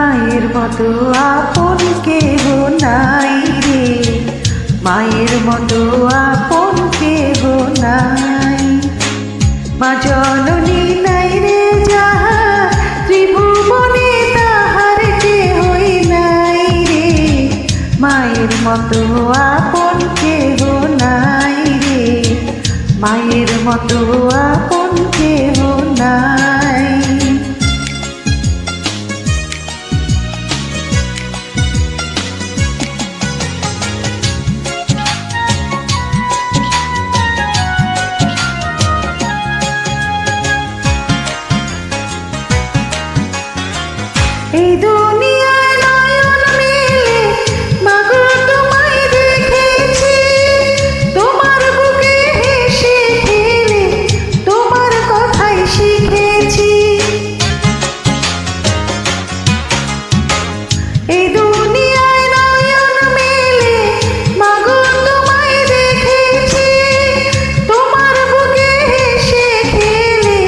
মায়ের মতো আপন কেহ নাই রে, মায়ের মতো আপন কেহ নাই। মা জননী নাই রে যাহার, ত্রিভুবনে তাহার কেহই নাই রে। মায়ের মতো আপন কেহ নাই রে, মায়ের মতো আপন কেহ নাই। এই দুনিয়ায় নয়ন মেলে মাগো তোমায় দেখেছি, তোমার বুকে হেসে খেলে তোমার কথাই শিখেছি। এই দুনিয়ায় নয়ন মেলে মাগো তোমায় দেখেছি, তোমার বুকে হেসে খেলে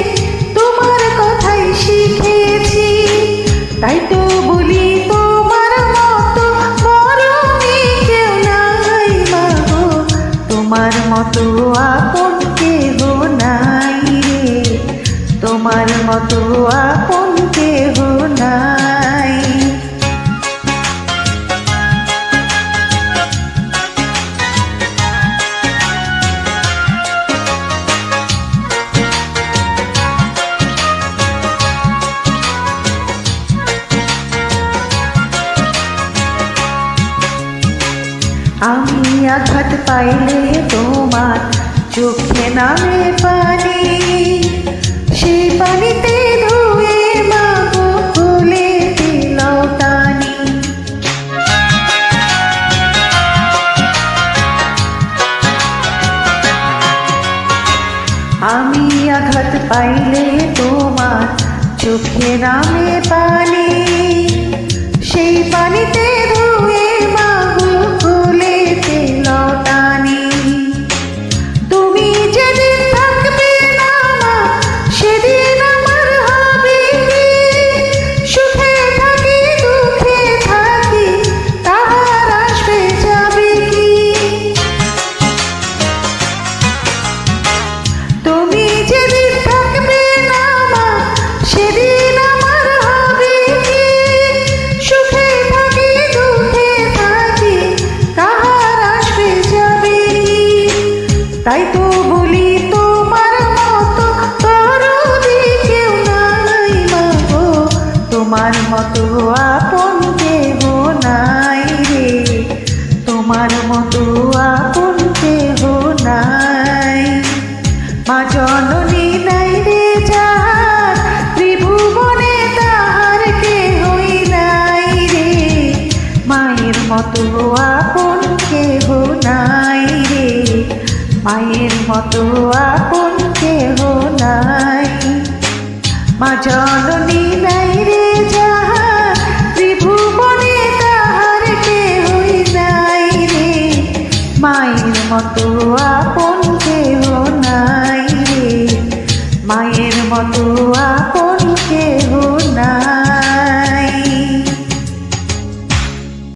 তোমার কথাই শিখেছি। তাই তো বলি তোমার মতো মরমি কেউ নাই মাগো, তোমার মতো আপন কেহ নাই রে, তোমার মতো আপন কেহ নাই। আমি আঘাত পাইলে তোমার চোখে নামে পানি, সেই পানিতে ধুয়ে মাগো কোলে দিলাও টানি। আমি আঘাত পাইলে তোমার চোখে নামে পানি, সেই পানিতে ধুয়ে মাগো কোলে দিলাও টানি। তুমি যেদিন থাকবে না মা, সেদিন আমার হবে কি? সুখে থাকি দুঃখে থাকি, তাহার আসবে যাবে কি? তুমি যেদিন থাকবে না মা, সেদিন আমার হবে কি? সুখে থাকি দুঃখে থাকি, তাহার আসবে যাবে কি? তাই তো বলি তোমার মতো দরদি কেউ নাই মাগো, তোমার মতো আপন কেহ নাই রে, তোমার মতো আপন কেহ নাই। মা জননী নাই রে যাহার, ত্রিভুবনে তাহার কেহই নাই রে, মায়ের মতো আপন কেহ নাই রে, মায়ের মতো আপন কেহ নাই। মা জননী নাই রে যাহার, ত্রিভুবনে তাহার কেহই নাই রে, মায়ের মতো আপন কেহ নাই রে, মায়ের মতো আপন কেহ নাই।